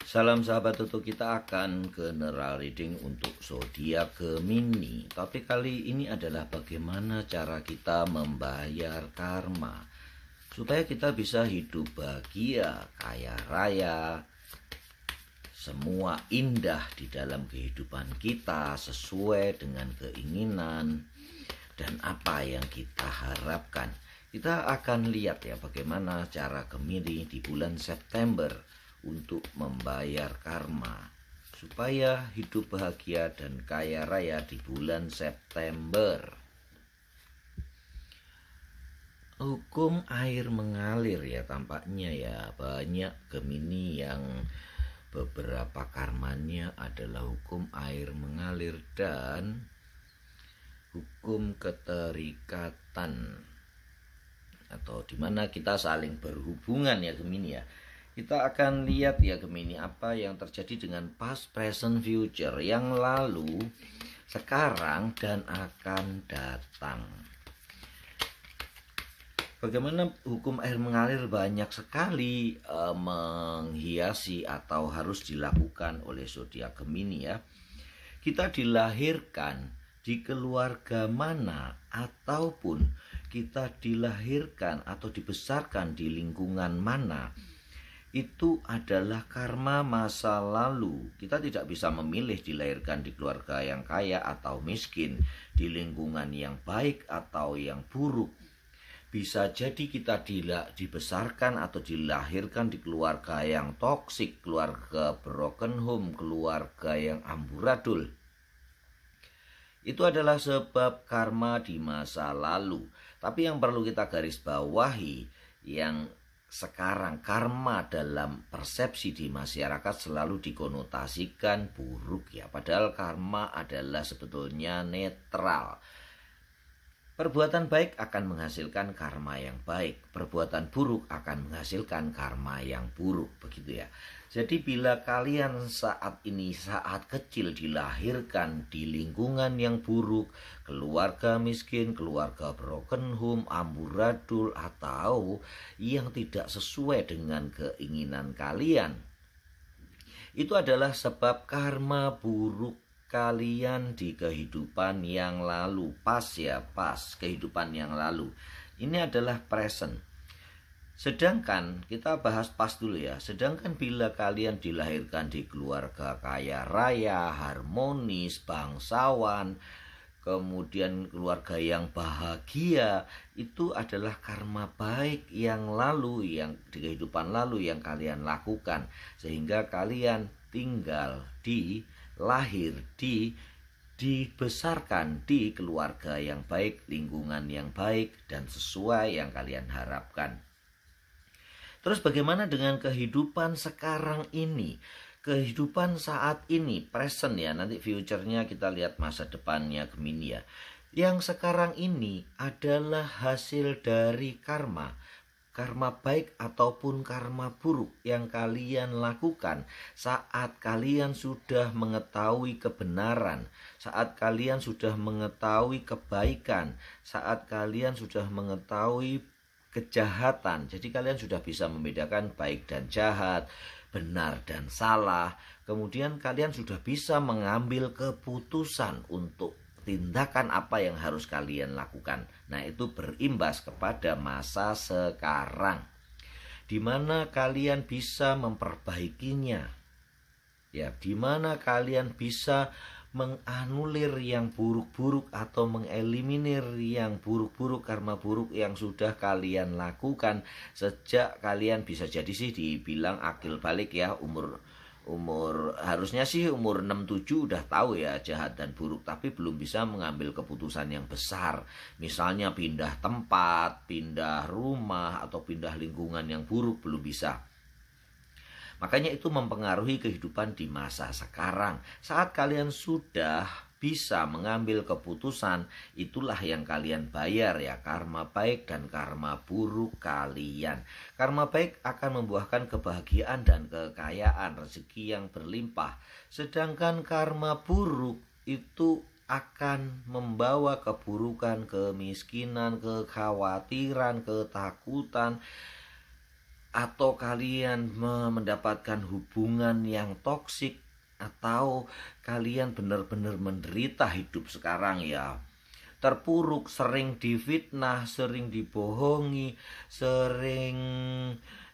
Salam sahabat tutu, kita akan general reading untuk zodiak Gemini. Topik kali ini adalah bagaimana cara kita membayar karma supaya kita bisa hidup bahagia, kaya raya, semua indah di dalam kehidupan kita sesuai dengan keinginan dan apa yang kita harapkan. Kita akan lihat ya bagaimana cara Gemini di bulan September untuk membayar karma supaya hidup bahagia dan kaya raya di bulan September. Hukum air mengalir ya tampaknya ya, banyak Gemini yang beberapa karmanya adalah hukum air mengalir dan hukum keterikatan, atau dimana kita saling berhubungan ya Gemini ya. Kita akan lihat ya Gemini apa yang terjadi dengan past, present, future, yang lalu, sekarang, dan akan datang. Bagaimana hukum air mengalir banyak sekali menghiasi atau harus dilakukan oleh zodiak Gemini ya. Kita dilahirkan di keluarga mana ataupun kita dilahirkan atau dibesarkan di lingkungan mana, itu adalah karma masa lalu. Kita tidak bisa memilih dilahirkan di keluarga yang kaya atau miskin, di lingkungan yang baik atau yang buruk. Bisa jadi kita dibesarkan atau dilahirkan di keluarga yang toksik, keluarga broken home, keluarga yang amburadul. Itu adalah sebab karma di masa lalu. Tapi yang perlu kita garis bawahi, yang sekarang karma dalam persepsi di masyarakat selalu dikonotasikan buruk ya. Padahal karma adalah sebetulnya netral. Perbuatan baik akan menghasilkan karma yang baik, perbuatan buruk akan menghasilkan karma yang buruk, begitu ya. Jadi bila kalian saat ini, saat kecil dilahirkan di lingkungan yang buruk, keluarga miskin, keluarga broken home, amburadul, atau yang tidak sesuai dengan keinginan kalian, itu adalah sebab karma buruk kalian di kehidupan yang lalu. Pas kehidupan yang lalu. Ini adalah present. Sedangkan kita bahas pas dulu ya. Sedangkan bila kalian dilahirkan di keluarga kaya raya, harmonis, bangsawan, kemudian keluarga yang bahagia, itu adalah karma baik yang lalu, yang di kehidupan lalu yang kalian lakukan, sehingga kalian tinggal dibesarkan di keluarga yang baik, lingkungan yang baik, dan sesuai yang kalian harapkan. Terus bagaimana dengan kehidupan sekarang ini? Kehidupan saat ini, present ya, nanti future-nya kita lihat masa depannya Gemini ya. Yang sekarang ini adalah hasil dari karma baik ataupun karma buruk yang kalian lakukan saat kalian sudah mengetahui kebenaran, saat kalian sudah mengetahui kebaikan, saat kalian sudah mengetahui kejahatan. Jadi kalian sudah bisa membedakan baik dan jahat, benar dan salah. Kemudian kalian sudah bisa mengambil keputusan untuk tindakan apa yang harus kalian lakukan. Nah, itu berimbas kepada masa sekarang, di mana kalian bisa memperbaikinya. Ya, di mana kalian bisa menganulir yang buruk-buruk atau mengeliminir yang buruk-buruk, karma buruk yang sudah kalian lakukan sejak kalian bisa jadi sih dibilang akil balik ya, umur harusnya sih umur 6-7 udah tahu ya jahat dan buruk, tapi belum bisa mengambil keputusan yang besar. Misalnya pindah tempat, pindah rumah, atau pindah lingkungan yang buruk, belum bisa. Makanya itu mempengaruhi kehidupan di masa sekarang. Saat kalian sudah bisa mengambil keputusan, itulah yang kalian bayar ya, karma baik dan karma buruk kalian. Karma baik akan membuahkan kebahagiaan dan kekayaan, rezeki yang berlimpah. Sedangkan karma buruk itu akan membawa keburukan, kemiskinan, kekhawatiran, ketakutan, atau kalian mendapatkan hubungan yang toksik, atau kalian benar-benar menderita hidup sekarang ya, terpuruk, sering difitnah, sering dibohongi, sering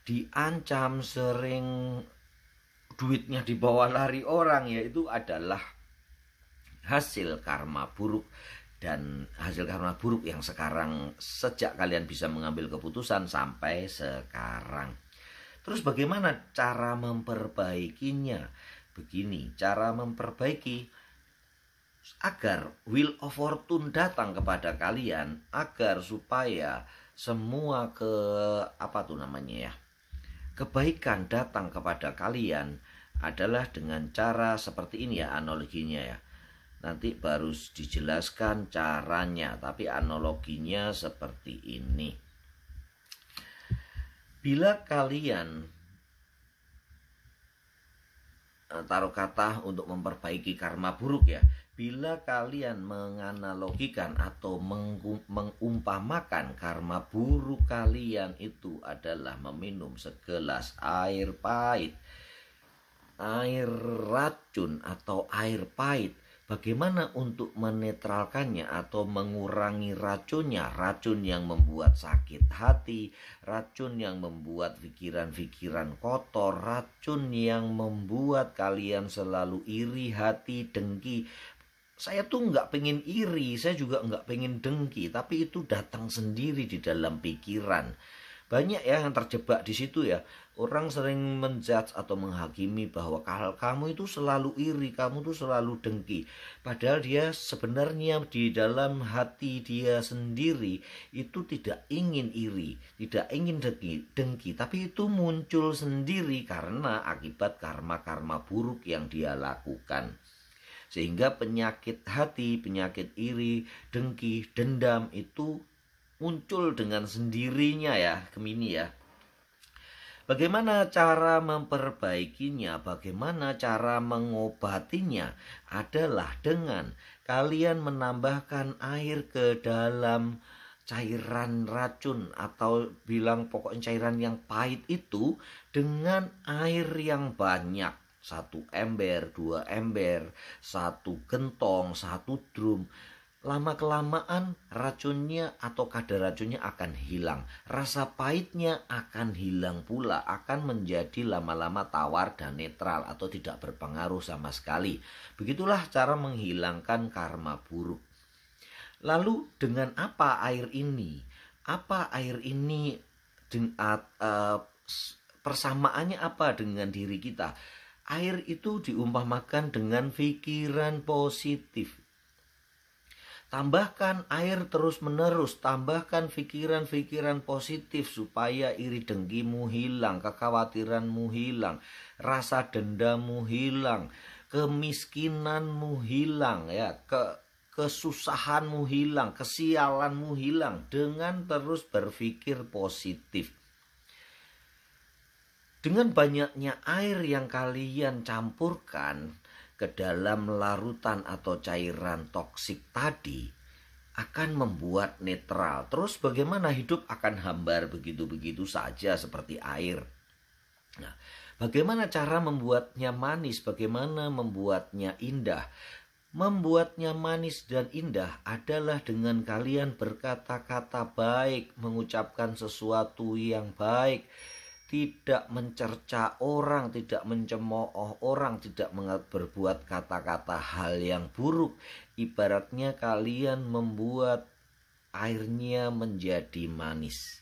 diancam, sering duitnya dibawa lari orang, ya itu adalah hasil karma buruk. Dan hasil karma buruk yang sekarang sejak kalian bisa mengambil keputusan sampai sekarang. Terus bagaimana cara memperbaikinya? Begini, cara memperbaiki agar Wheel of Fortune datang kepada kalian, agar supaya semua kebaikan datang kepada kalian, adalah dengan cara seperti ini ya, analoginya ya. Nanti baru dijelaskan caranya, tapi analoginya seperti ini. Bila kalian taruh kata untuk memperbaiki karma buruk ya, bila kalian menganalogikan atau mengumpamakan karma buruk kalian itu adalah meminum segelas air pahit, air racun atau air pahit, bagaimana untuk menetralkannya atau mengurangi racunnya? Racun yang membuat sakit hati, racun yang membuat pikiran-pikiran kotor, racun yang membuat kalian selalu iri hati, dengki. Saya tuh nggak pengen iri, saya juga nggak pengen dengki, tapi itu datang sendiri di dalam pikiran. Banyak ya yang terjebak di situ ya. Orang sering menjudge atau menghakimi bahwa kalau kamu itu selalu iri, kamu itu selalu dengki. Padahal dia sebenarnya di dalam hati dia sendiri itu tidak ingin iri, tidak ingin dengki, tapi itu muncul sendiri karena akibat karma-karma buruk yang dia lakukan. Sehingga penyakit hati, penyakit iri, dengki, dendam itu muncul dengan sendirinya ya, Gemini ya. Bagaimana cara memperbaikinya, bagaimana cara mengobatinya adalah dengan kalian menambahkan air ke dalam cairan racun, atau bilang pokoknya cairan yang pahit itu, dengan air yang banyak. 1 ember, 2 ember, 1 gentong, 1 drum. Lama-kelamaan racunnya atau kadar racunnya akan hilang. Rasa pahitnya akan hilang pula, akan menjadi lama-lama tawar dan netral atau tidak berpengaruh sama sekali. Begitulah cara menghilangkan karma buruk. Lalu dengan apa air ini? Apa air ini persamaannya apa dengan diri kita? Air itu diumpamakan dengan pikiran positif. Tambahkan air terus-menerus, tambahkan pikiran-pikiran positif supaya iri dengkimu hilang, kekhawatiranmu hilang, rasa dendammu hilang, kemiskinanmu hilang, ya, kesusahanmu hilang, kesialanmu hilang dengan terus berpikir positif. Dengan banyaknya air yang kalian campurkan ke dalam larutan atau cairan toksik tadi, akan membuat netral. Terus bagaimana hidup akan hambar begitu-begitu saja seperti air. Nah, bagaimana cara membuatnya manis, bagaimana membuatnya indah? Membuatnya manis dan indah adalah dengan kalian berkata-kata baik, mengucapkan sesuatu yang baik, tidak mencerca orang, tidak mencemooh orang, tidak berbuat kata-kata hal yang buruk. Ibaratnya kalian membuat airnya menjadi manis.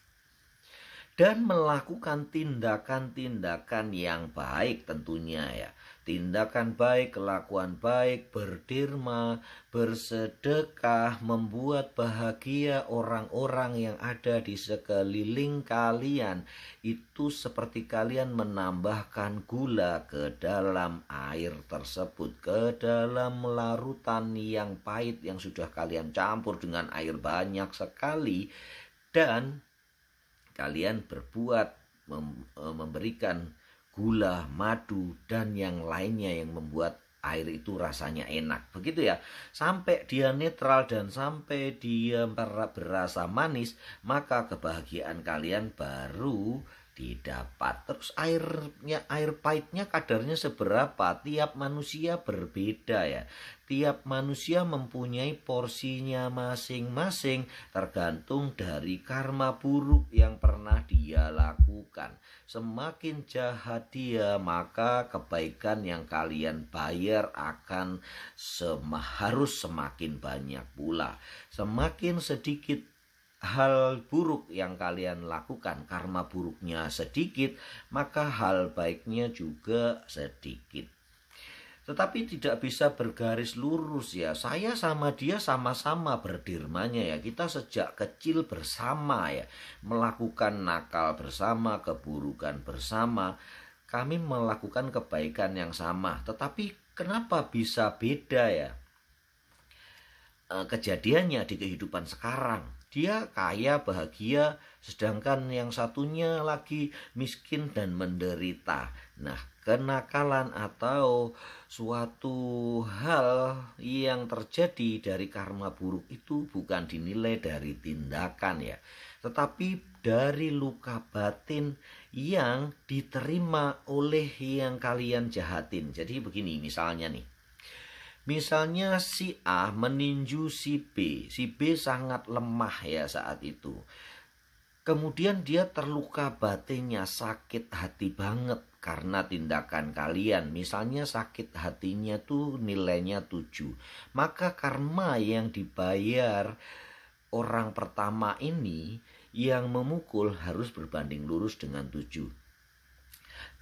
Dan melakukan tindakan-tindakan yang baik tentunya ya. Tindakan baik, kelakuan baik, berderma, bersedekah, membuat bahagia orang-orang yang ada di sekeliling kalian. Itu seperti kalian menambahkan gula ke dalam air tersebut, ke dalam larutan yang pahit yang sudah kalian campur dengan air banyak sekali. Dan kalian berbuat memberikan gula, madu, dan yang lainnya yang membuat air itu rasanya enak. Begitu ya. Sampai dia netral dan sampai dia berasa manis, maka kebahagiaan kalian baru didapat. Terus air pahitnya kadarnya seberapa? Tiap manusia berbeda ya. Tiap manusia mempunyai porsinya masing-masing tergantung dari karma buruk yang pernah dia lakukan. Semakin jahat dia, maka kebaikan yang kalian bayar akan harus semakin banyak pula. Semakin sedikit hal buruk yang kalian lakukan, karma buruknya sedikit, maka hal baiknya juga sedikit. Tetapi tidak bisa bergaris lurus ya. Saya sama dia sama-sama berdirmanya ya. Kita sejak kecil bersama ya, melakukan nakal bersama, keburukan bersama. Kami melakukan kebaikan yang sama. Tetapi kenapa bisa beda ya kejadiannya di kehidupan sekarang? Dia kaya, bahagia, sedangkan yang satunya lagi miskin dan menderita. Nah, kenakalan atau suatu hal yang terjadi dari karma buruk itu bukan dinilai dari tindakan ya, tetapi dari luka batin yang diterima oleh yang kalian jahatin. Jadi begini misalnya nih. Misalnya si A meninju si B. Si B sangat lemah ya saat itu. Kemudian dia terluka batinnya, sakit hati banget karena tindakan kalian. Misalnya sakit hatinya tuh nilainya 7. Maka karma yang dibayar orang pertama ini yang memukul harus berbanding lurus dengan 7.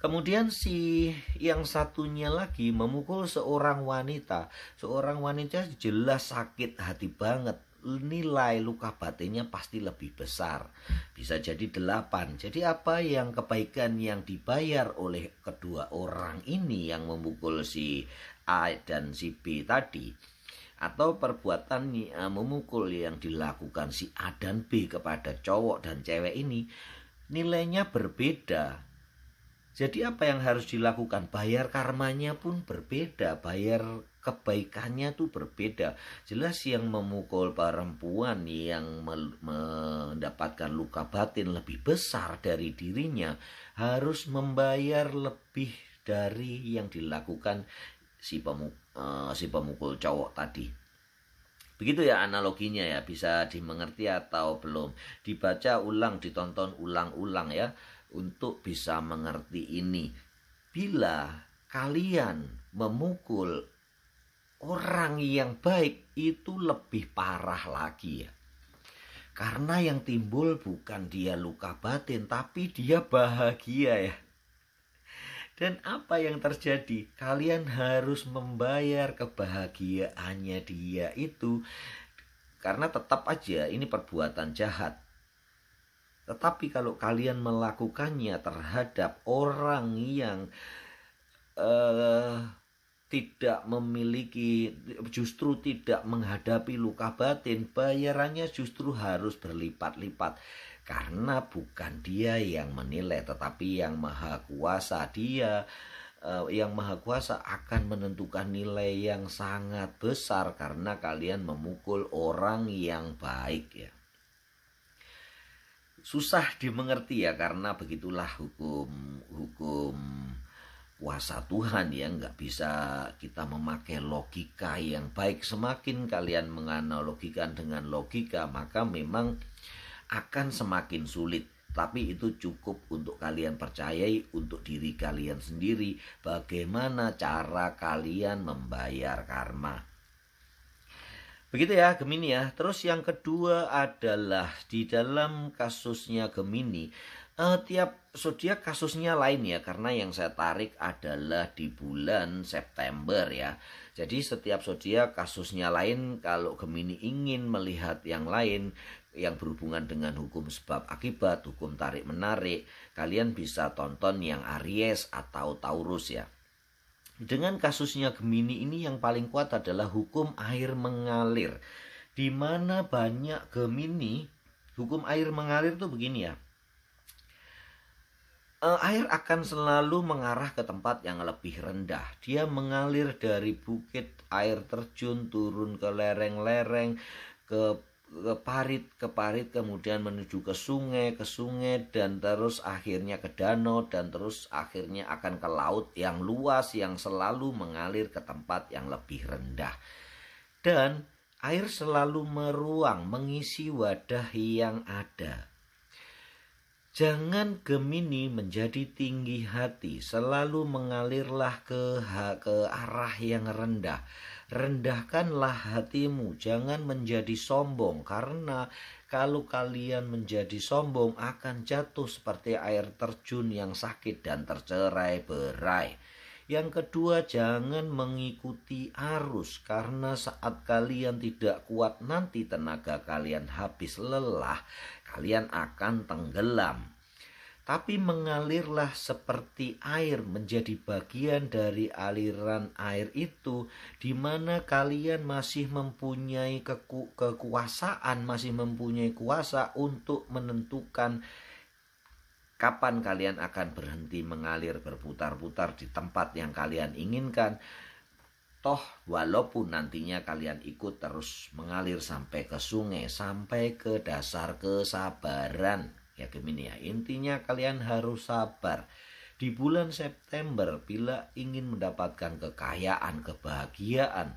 Kemudian si yang satunya lagi memukul seorang wanita. Seorang wanita jelas sakit hati banget. Nilai luka batinnya pasti lebih besar. Bisa jadi 8. Jadi apa yang kebaikan yang dibayar oleh kedua orang ini yang memukul si A dan si B tadi, atau perbuatan memukul yang dilakukan si A dan B kepada cowok dan cewek ini, nilainya berbeda. Jadi apa yang harus dilakukan? Bayar karmanya pun berbeda, bayar kebaikannya tuh berbeda. Jelas yang memukul perempuan yang mendapatkan luka batin lebih besar dari dirinya harus membayar lebih dari yang dilakukan si pemukul cowok tadi. Begitu ya analoginya ya, bisa dimengerti atau belum? Dibaca ulang, ditonton ulang-ulang ya, untuk bisa mengerti ini. Bila kalian memukul orang yang baik itu lebih parah lagi ya. Karena yang timbul bukan dia luka batin, tapi dia bahagia ya. Dan apa yang terjadi? Kalian harus membayar kebahagiaannya dia itu. Karena tetap aja ini perbuatan jahat. Tetapi kalau kalian melakukannya terhadap orang yang tidak memiliki, justru tidak menghadapi luka batin, bayarannya justru harus berlipat-lipat. Karena bukan dia yang menilai, tetapi yang maha kuasa. Dia yang maha kuasa akan menentukan nilai yang sangat besar karena kalian memukul orang yang baik ya. Susah dimengerti ya, karena begitulah hukum kuasa Tuhan ya. Nggak bisa kita memakai logika yang baik. Semakin kalian menganalogikan dengan logika, maka memang akan semakin sulit. Tapi itu cukup untuk kalian percayai untuk diri kalian sendiri, bagaimana cara kalian membayar karma. Begitu ya Gemini ya. Terus yang kedua adalah di dalam kasusnya Gemini, tiap zodiak kasusnya lain ya, karena yang saya tarik adalah di bulan September ya. Jadi setiap zodiak kasusnya lain. Kalau Gemini ingin melihat yang lain yang berhubungan dengan hukum sebab akibat, hukum tarik menarik, kalian bisa tonton yang Aries atau Taurus ya. Dengan kasusnya Gemini ini yang paling kuat adalah hukum air mengalir. Di mana banyak Gemini, hukum air mengalir itu begini ya. Air akan selalu mengarah ke tempat yang lebih rendah. Dia mengalir dari bukit, air terjun, turun ke lereng-lereng, ke ke parit, kemudian menuju ke sungai, dan terus akhirnya ke danau, dan terus akhirnya akan ke laut yang luas yang selalu mengalir ke tempat yang lebih rendah. Dan air selalu meruang, mengisi wadah yang ada. Jangan Gemini menjadi tinggi hati, selalu mengalirlah ke arah yang rendah. Rendahkanlah hatimu, jangan menjadi sombong, karena kalau kalian menjadi sombong akan jatuh seperti air terjun yang sakit dan tercerai-berai. Yang kedua, jangan mengikuti arus, karena saat kalian tidak kuat nanti tenaga kalian habis lelah, kalian akan tenggelam. Tapi mengalirlah seperti air, menjadi bagian dari aliran air itu, di mana kalian masih mempunyai kekuasaan, masih mempunyai kuasa untuk menentukan kapan kalian akan berhenti mengalir, berputar-putar di tempat yang kalian inginkan. Toh walaupun nantinya kalian ikut terus mengalir sampai ke sungai, sampai ke dasar kesabaran. Ya Gemini ya, intinya kalian harus sabar. Di bulan September bila ingin mendapatkan kekayaan, kebahagiaan,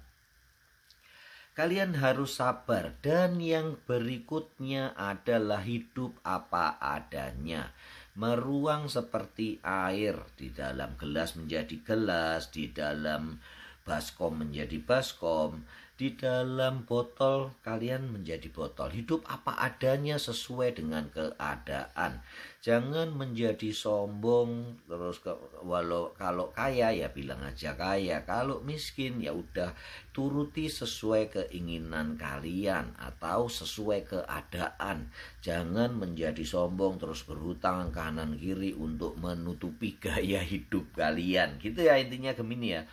kalian harus sabar. Dan yang berikutnya adalah hidup apa adanya. Meruang seperti air, di dalam gelas menjadi gelas, di dalam baskom menjadi baskom, di dalam botol kalian menjadi botol. Hidup apa adanya sesuai dengan keadaan. Jangan menjadi sombong terus kalau kaya ya bilang aja kaya, kalau miskin ya udah turuti sesuai keinginan kalian atau sesuai keadaan. Jangan menjadi sombong terus berhutang kanan kiri untuk menutupi gaya hidup kalian. Gitu ya intinya Gemini ya.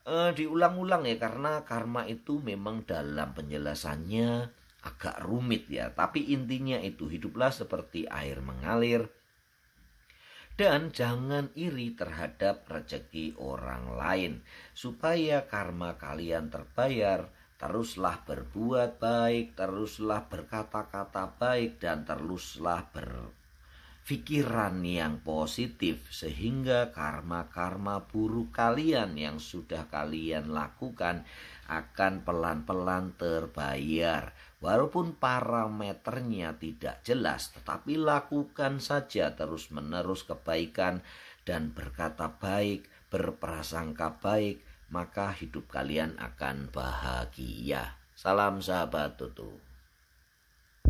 Diulang-ulang ya, karena karma itu memang dalam penjelasannya agak rumit ya. Tapi intinya itu, hiduplah seperti air mengalir. Dan jangan iri terhadap rezeki orang lain. Supaya karma kalian terbayar, teruslah berbuat baik, teruslah berkata-kata baik, dan teruslah pikiran yang positif, sehingga karma-karma buruk kalian yang sudah kalian lakukan akan pelan-pelan terbayar. Walaupun parameternya tidak jelas, tetapi lakukan saja terus-menerus kebaikan dan berkata baik, berprasangka baik, maka hidup kalian akan bahagia. Salam sahabat Tutu.